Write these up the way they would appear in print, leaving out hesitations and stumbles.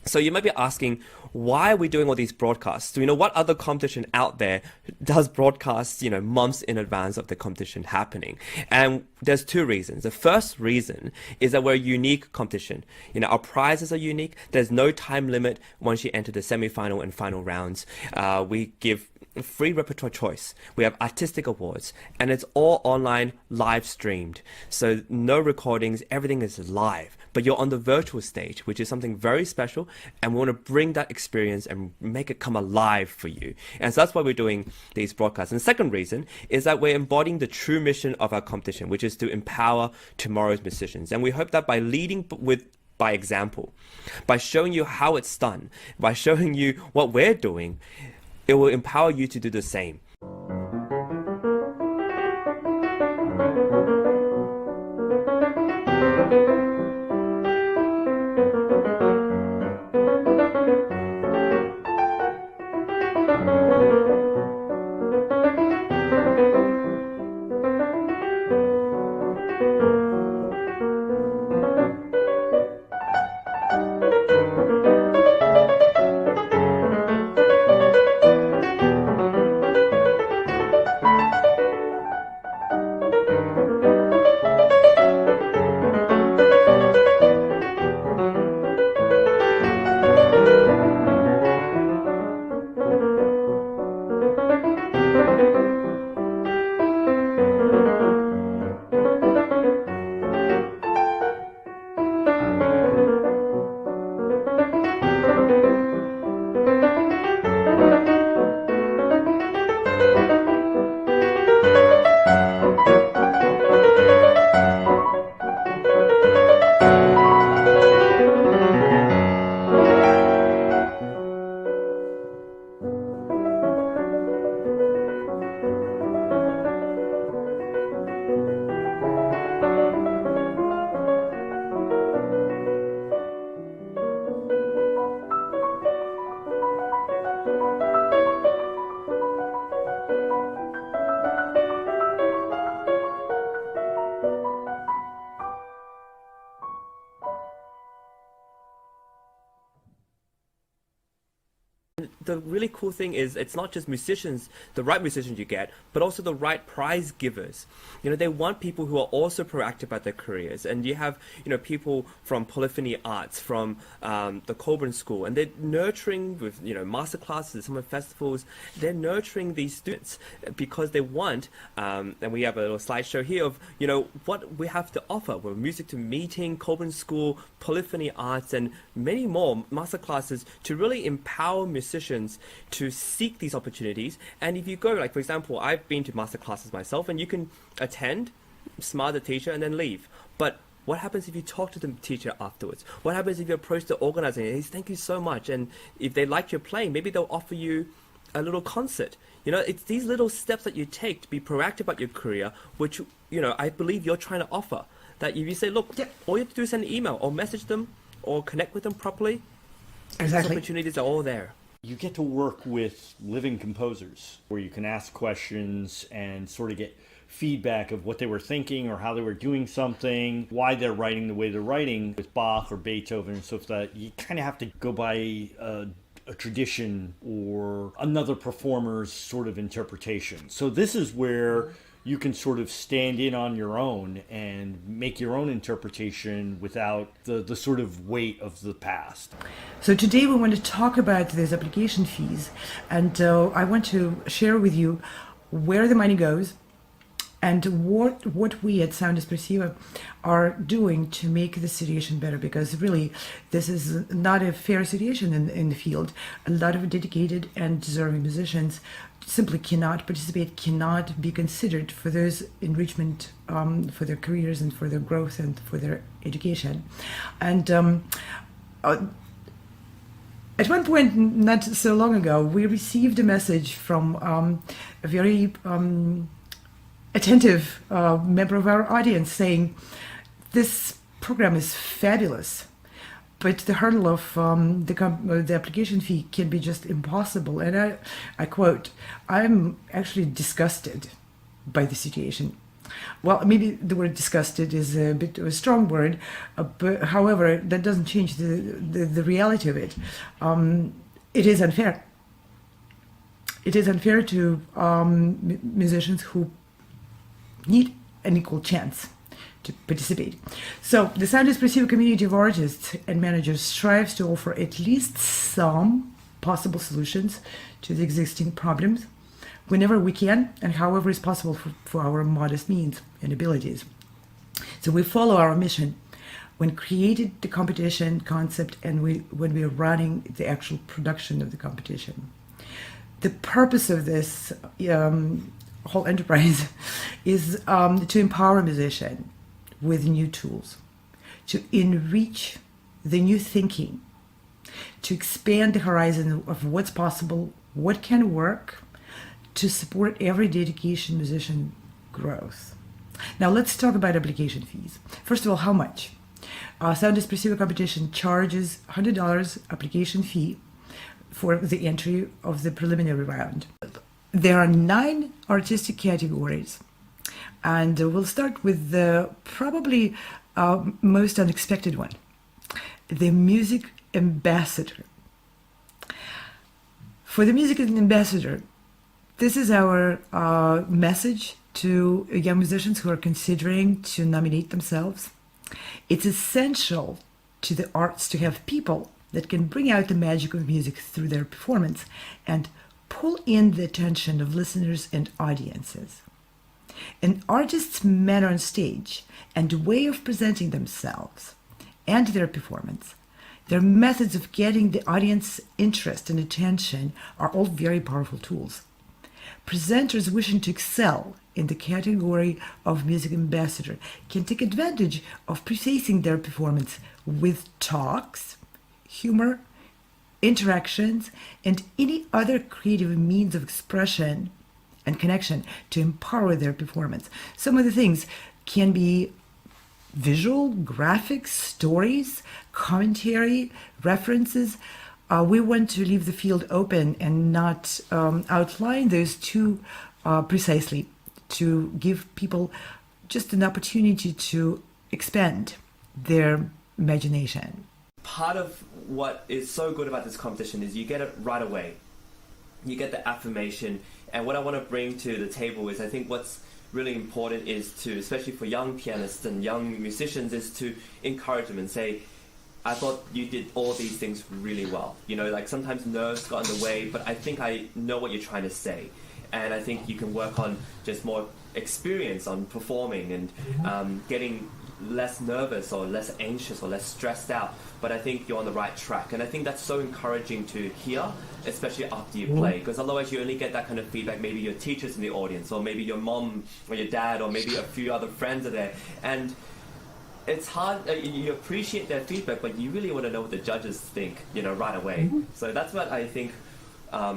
So you might be asking, why are we doing all these broadcasts? So, what other competition out there does broadcasts, months in advance of the competition happening? And there's two reasons. The first reason is that we're a unique competition. Our prizes are unique. There's no time limit once you enter the semi-final and final rounds. We give free repertoire choice. We have artistic awards, and it's all online, live streamed. So no recordings, everything is live. But you're on the virtual stage, which is something very special, and we want to bring that experience and make it come alive for you. And so that's why we're doing these broadcasts. And the second reason is that we're embodying the true mission of our competition, which is to empower tomorrow's musicians. And we hope that by leading by example, by showing you how it's done, by showing you what we're doing, it will empower you to do the same. The really cool thing is it's not just musicians, the right musicians you get, but also the right prize givers. They want people who are also proactive about their careers. And you have, people from Polyphony Arts, from the Colburn School, and they're nurturing with, master classes, summer festivals. They're nurturing these students because they want, and we have a little slideshow here of, what we have to offer. We're Music to Meeting, Colburn School, Polyphony Arts, and many more master classes to really empower musicians to seek these opportunities. And if you go, like for example, I've been to master classes myself, and you can attend, smile at the teacher, and then leave. But what happens if you talk to the teacher afterwards? What happens if you approach the organizer and say, thank you so much, and if they like your playing, maybe they'll offer you a little concert. It's these little steps that you take to be proactive about your career, which I believe you're trying to offer. That if you say, look, all you have to do is send an email or message them or connect with them properly, exactly, these opportunities are all there. You get to work with living composers where you can ask questions and sort of get feedback of what they were thinking or how they were doing something, why they're writing the way they're writing with Bach or Beethoven and stuff. That you kind of have to go by a tradition or another performer's sort of interpretation. So this is where you can sort of stand in on your own and make your own interpretation without the sort of weight of the past. So today we want to talk about these application fees, and I want to share with you where the money goes and what we at Sound Espressivo are doing to make the situation better, because really this is not a fair situation in the field. A lot of dedicated and deserving musicians simply cannot participate, cannot be considered for those enrichment for their careers and for their growth and for their education. And at one point, not so long ago, we received a message from a very attentive member of our audience saying, this program is fabulous, but the hurdle of the application fee can be just impossible. And I quote, I'm actually disgusted by the situation. Well, maybe the word disgusted is a bit of a strong word, but however, that doesn't change the reality of it. It is unfair. It is unfair to musicians who need an equal chance to participate. So the Sound Espressivo community of artists and managers strives to offer at least some possible solutions to the existing problems whenever we can and however is possible for our modest means and abilities. So we follow our mission when created the competition concept and when we are running the actual production of the competition. The purpose of this whole enterprise is to empower a musician with new tools, to enrich the new thinking, to expand the horizon of what's possible, what can work, to support every dedication musician growth. Now let's talk about application fees. First of all, how much? Sound Espressivo competition charges $100 application fee for the entry of the preliminary round. There are 9 artistic categories, and we'll start with the probably most unexpected one, the music ambassador. For the music ambassador, this is our message to young musicians who are considering to nominate themselves. It's essential to the arts to have people that can bring out the magic of music through their performance and pull in the attention of listeners and audiences. An artist's manner on stage and way of presenting themselves and their performance, their methods of getting the audience interest and attention are all very powerful tools. Presenters wishing to excel in the category of music ambassador can take advantage of prefacing their performance with talks, humor, interactions, and any other creative means of expression and connection to empower their performance. Some of the things can be visual, graphics, stories, commentary, references. We want to leave the field open and not outline those too precisely, to give people just an opportunity to expand their imagination. Part of what is so good about this competition is you get it right away. You get the affirmation, and what I want to bring to the table is I think what's really important is to, especially for young pianists and young musicians, is to encourage them and say, I thought you did all these things really well. You know, like sometimes nerves got in the way, but I think I know what you're trying to say. And I think you can work on just more experience on performing and getting less nervous or less anxious or less stressed out. But I think you're on the right track. And I think that's so encouraging to hear, especially after you play, because otherwise you only get that kind of feedback. Maybe your teachers in the audience, or maybe your mom or your dad, or maybe a few other friends are there. And it's hard, you appreciate their feedback, but you really want to know what the judges think, you know, right away. So that's what I think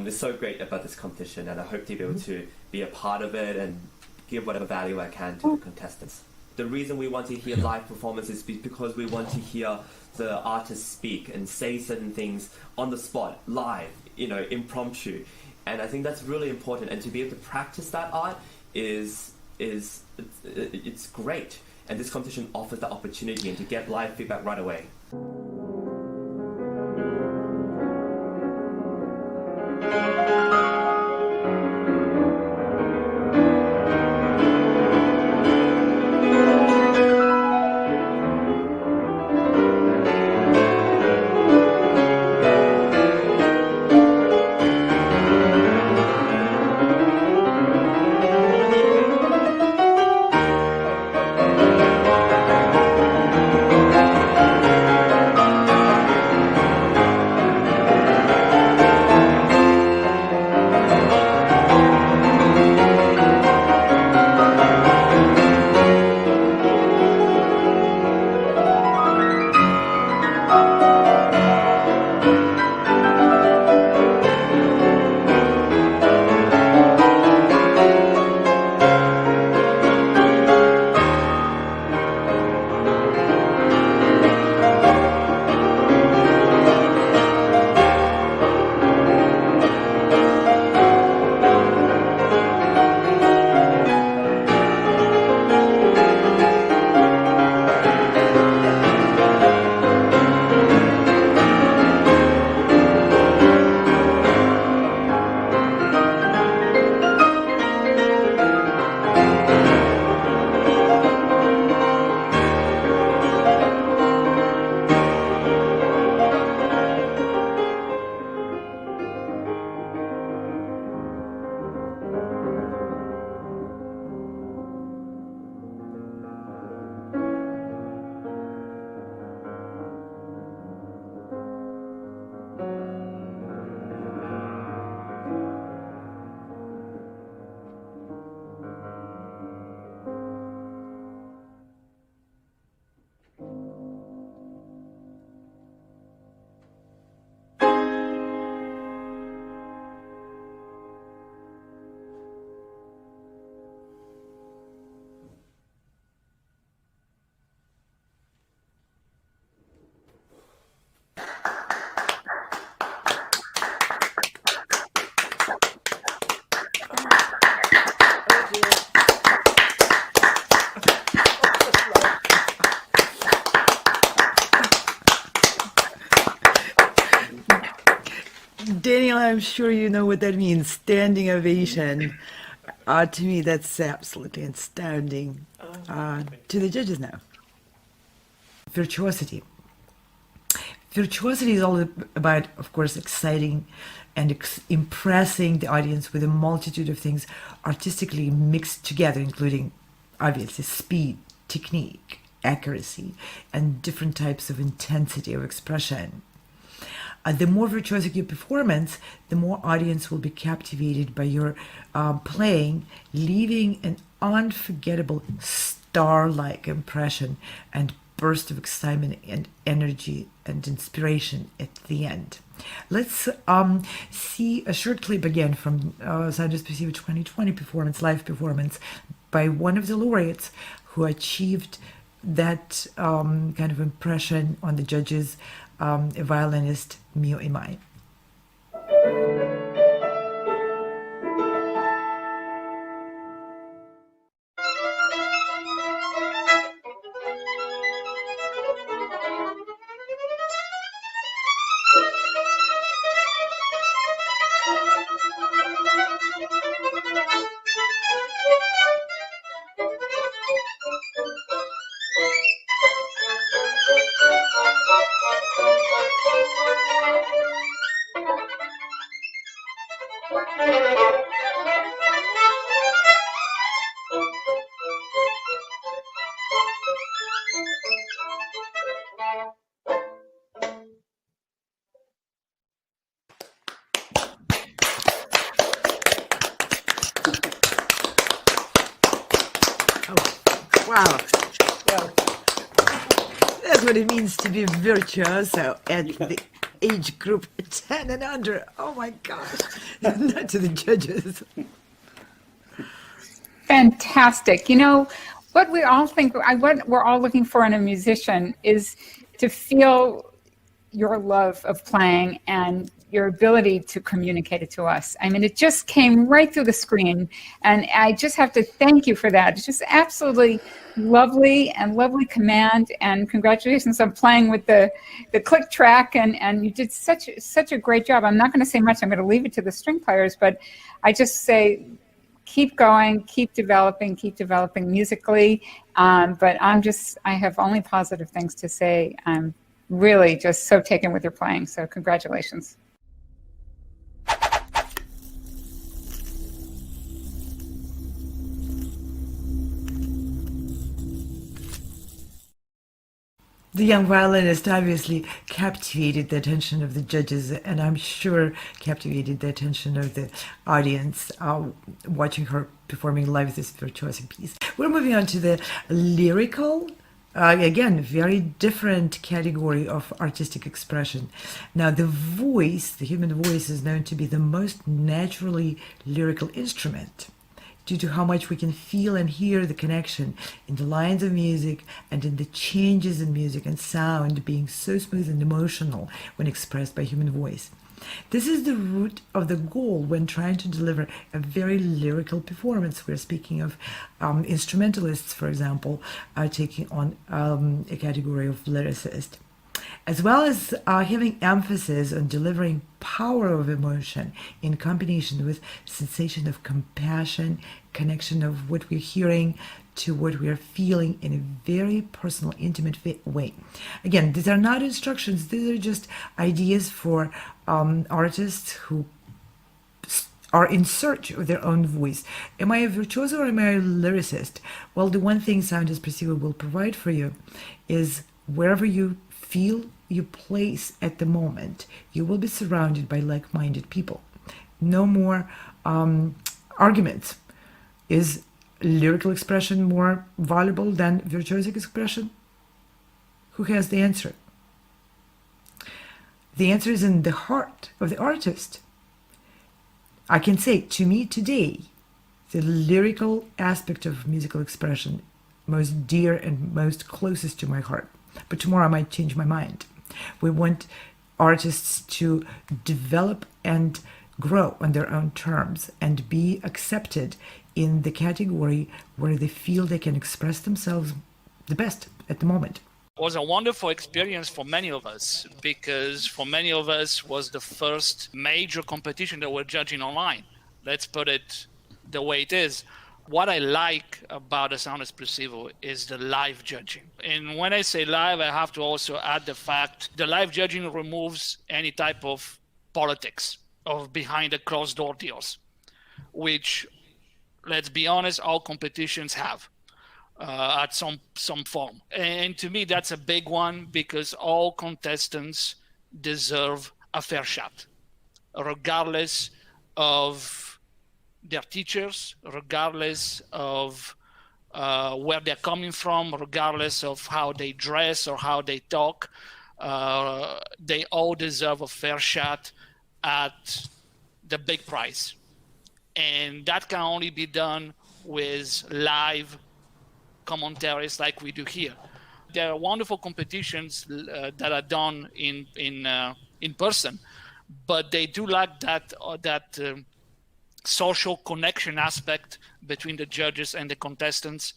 is so great about this competition, and I hope to be able to be a part of it and give whatever value I can to the contestants. The reason we want to hear live performances is because we want to hear the artist speak and say certain things on the spot, live, you know, impromptu. And I think that's really important, and to be able to practice that art it's great. And this competition offers the opportunity and to get live feedback right away. Daniel, I'm sure you know what that means. Standing ovation. To me, that's absolutely astounding. To the judges now. Virtuosity. Virtuosity is all about, of course, exciting and impressing the audience with a multitude of things artistically mixed together, including, obviously, speed, technique, accuracy, and different types of intensity of expression. The more virtuosic your performance, the more audience will be captivated by your playing, leaving an unforgettable star-like impression and burst of excitement and energy and inspiration at the end. Let's see a short clip again from Sound Espressivo 2020 performance, live performance by one of the laureates who achieved that kind of impression on the judges, a violinist, Mio Imai. Wow. Well, that's what it means to be virtuoso at the age group 10 and under. Oh my gosh. Not to the judges. Fantastic. You know, what we all think, what we're all looking for in a musician is to feel your love of playing and your ability to communicate it to us. I mean, it just came right through the screen, and I just have to thank you for that. It's just absolutely lovely and lovely command, and congratulations on playing with the click track, and you did such a great job. I'm not going to say much. I'm going to leave it to the string players, but I just say keep going, keep developing musically. But I have only positive things to say. I'm really just so taken with your playing, so congratulations. The young violinist obviously captivated the attention of the judges, and I'm sure captivated the attention of the audience watching her performing live this virtuosic piece. We're moving on to the lyrical, again, very different category of artistic expression. Now, the voice, the human voice, is known to be the most naturally lyrical instrument, due to how much we can feel and hear the connection in the lines of music and in the changes in music and sound being so smooth and emotional when expressed by human voice. This is the root of the goal when trying to deliver a very lyrical performance. We're speaking of instrumentalists, for example, taking on a category of lyricist, as well as having emphasis on delivering power of emotion in combination with sensation of compassion, connection of what we're hearing to what we're feeling in a very personal, intimate way. Again, these are not instructions. These are just ideas for artists who are in search of their own voice. Am I a virtuoso or am I a lyricist? Well, the one thing Sound Espressivo will provide for you is wherever you feel your place at the moment, you will be surrounded by like-minded people. No more arguments. Is lyrical expression more valuable than virtuosic expression? Who has the answer? The answer is in the heart of the artist. I can say, to me today, the lyrical aspect of musical expression most dear and most closest to my heart. But tomorrow I might change my mind. We want artists to develop and grow on their own terms and be accepted in the category where they feel they can express themselves the best at the moment. Was a wonderful experience for many of us, because for many of us was the first major competition that we're judging online. Let's put it the way it is. What I like about the Sound Espressivo is the live judging. And when I say live, I have to also add the fact the live judging removes any type of politics of behind the closed door deals, which, let's be honest, all competitions have. At some form. And to me, that's a big one, because all contestants deserve a fair shot, regardless of their teachers, regardless of where they're coming from, regardless of how they dress or how they talk. They all deserve a fair shot at the big prize. And that can only be done with live commentaries like we do here. There are wonderful competitions that are done in person, but they do lack that social connection aspect between the judges and the contestants.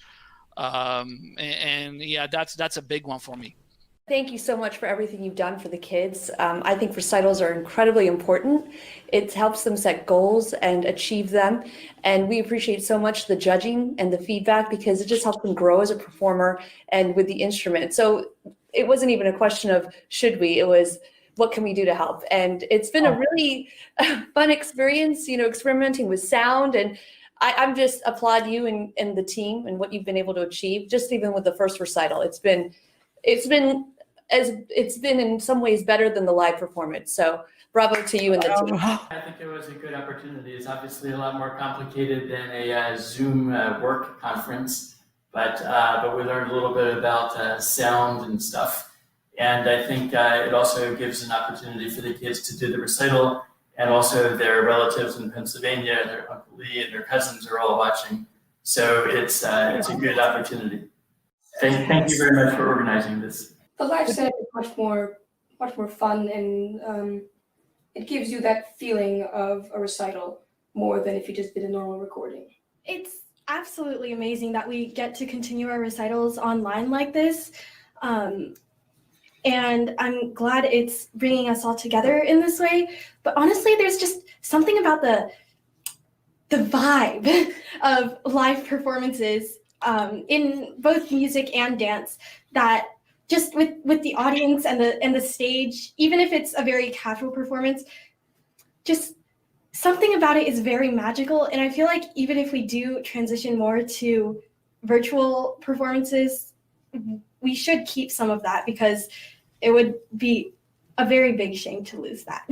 And yeah, that's a big one for me. Thank you so much for everything you've done for the kids. I think recitals are incredibly important. It helps them set goals and achieve them. And we appreciate so much the judging and the feedback, because it just helps them grow as a performer and with the instrument. So it wasn't even a question of should we, it was what can we do to help? And it's been a really fun experience, experimenting with sound. And I'm just applaud you and the team and what you've been able to achieve, just even with the first recital. It's been in some ways better than the live performance. So bravo to you and the team. I think it was a good opportunity. It's obviously a lot more complicated than a Zoom work conference, but we learned a little bit about sound and stuff. And I think it also gives an opportunity for the kids to do the recital, and also their relatives in Pennsylvania, their Uncle Lee and their cousins are all watching. So it's a good opportunity. Thank you very much for organizing this. The live set is much more fun, and it gives you that feeling of a recital more than if you just did a normal recording. It's absolutely amazing that we get to continue our recitals online like this. And I'm glad it's bringing us all together in this way. But honestly, there's just something about the vibe of live performances in both music and dance that just with the audience and the stage, even if it's a very casual performance, just something about it is very magical. And I feel like even if we do transition more to virtual performances, we should keep some of that, because it would be a very big shame to lose that.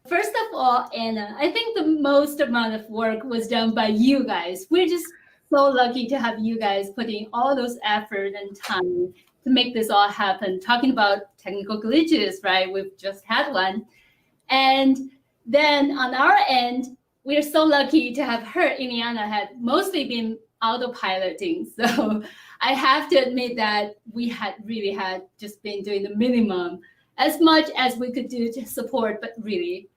First of all, Anna, I think the most amount of work was done by you guys. We're just so lucky to have you guys putting all those effort and time to make this all happen. Talking about technical glitches, right? We've just had one. And then on our end, we're so lucky to have her, Iliana, had mostly been autopiloting. So I have to admit that we had just been doing the minimum, as much as we could do to support, but really,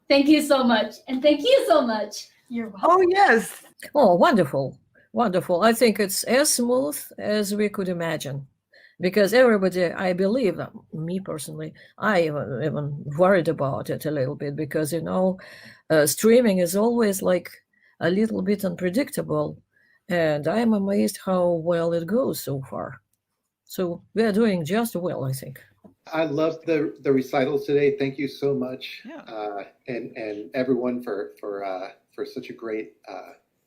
thank you so much. And thank you so much. You're welcome. Oh, yes. Oh, wonderful. Wonderful. I think it's as smooth as we could imagine, because everybody, I believe, me personally, I even worried about it a little bit, because, streaming is always like a little bit unpredictable. And I'm amazed how well it goes so far. So we're doing just well, I think. I loved the recitals today. Thank you so much, and everyone for such a great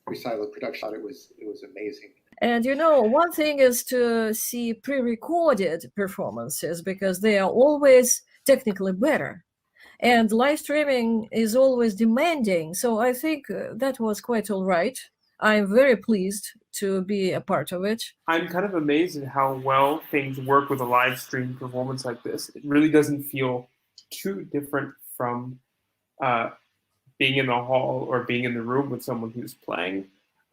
recital production. It was amazing. And one thing is to see pre-recorded performances, because they are always technically better, and live streaming is always demanding. So I think that was quite all right. I'm very pleased to be a part of it. I'm kind of amazed at how well things work with a live stream performance like this. It really doesn't feel too different from being in the hall or being in the room with someone who's playing.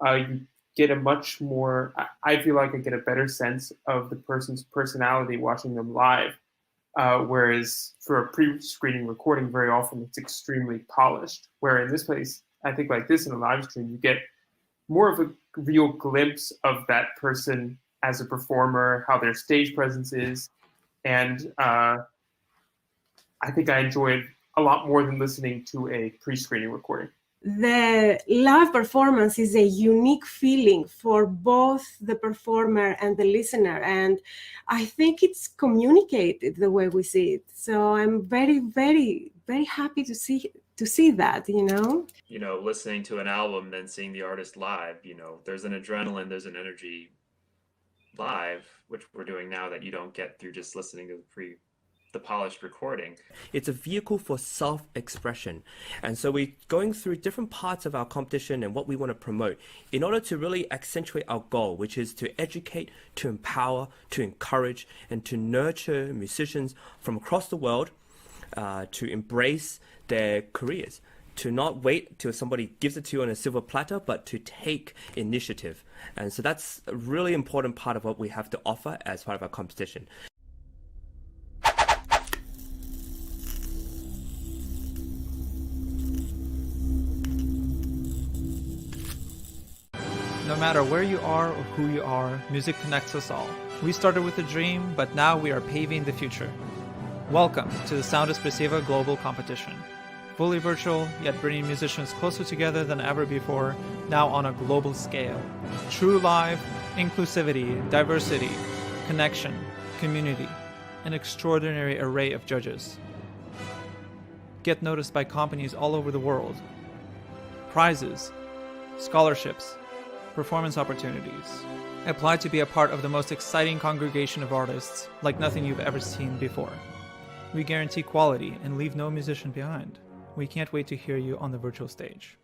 You get a much more, I feel like I get a better sense of the person's personality watching them live. Whereas for a pre-screening recording, very often it's extremely polished. Where in this place, I think like this in a live stream, you get more of a real glimpse of that person as a performer, how their stage presence is, And I think I enjoyed a lot more than listening to a pre-screening recording. The live performance is a unique feeling for both the performer and the listener, and I think it's communicated the way we see it. So I'm very, very, very happy to see that, you know? You know, listening to an album, then seeing the artist live, you know, there's an adrenaline, there's an energy live, which we're doing now that you don't get through just listening to the polished recording. It's a vehicle for self-expression. And so we're going through different parts of our competition and what we want to promote in order to really accentuate our goal, which is to educate, to empower, to encourage, and to nurture musicians from across the world to embrace their careers, to not wait till somebody gives it to you on a silver platter, but to take initiative. And so that's a really important part of what we have to offer as part of our competition. No matter where you are or who you are, music connects us all. We started with a dream, but now we are paving the future. Welcome to the Sound Espressivo Global Competition. Fully virtual, yet bringing musicians closer together than ever before, now on a global scale. True live, inclusivity, diversity, connection, community, an extraordinary array of judges. Get noticed by companies all over the world. Prizes, scholarships, performance opportunities. Apply to be a part of the most exciting congregation of artists like nothing you've ever seen before. We guarantee quality and leave no musician behind. We can't wait to hear you on the virtual stage.